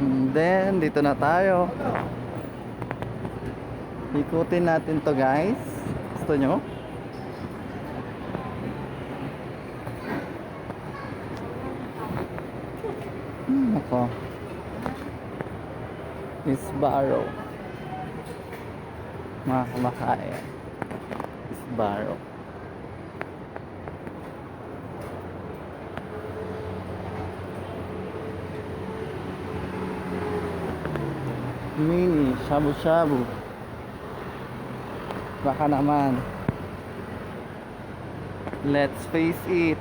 And then, dito na tayo. Ikutin natin to guys. Gusto nyo? Ako. Isbaro. Mga kumakain. Isbaro. Mini, shabu-shabu. Baka naman. Let's face it.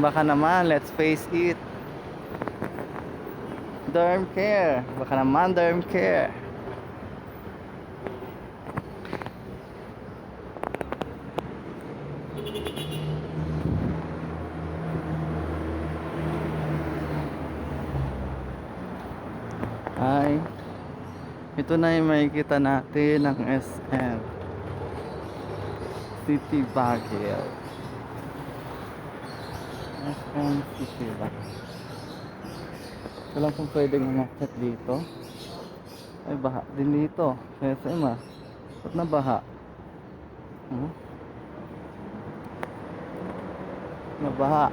Baka naman, let's face it. Derm care. Baka naman, derm care. Ay, ito na yung makikita natin ng SM City Baguio. SM City Baguio. Ito lang kung pwedeng umakyat dito. Ay, baha din dito. SM ah. Ba't na baha? Nabaha.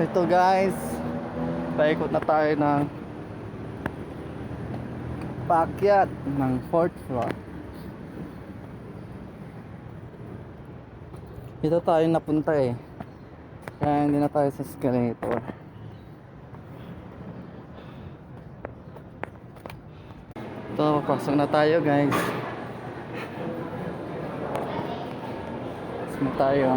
Ito guys, paikot na tayo ng paakyat ng 4th floor. Ito tayo napunta eh, kaya hindi na tayo sa escalator. Ito, papasok na tayo guys. Pasok na tayo.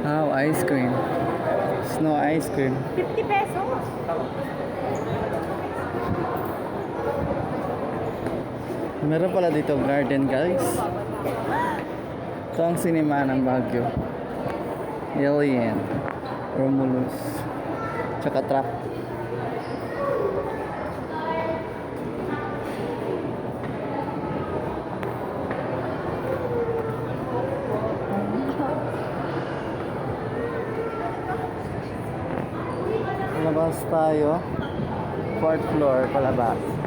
Oh, ice cream. Snow ice cream. 50 pesos. Meron pala dito garden guys. Ito ang sinima ng Baguio. Alien, Romulus, tsaka trap. Palabas tayo. 4th floor palabas.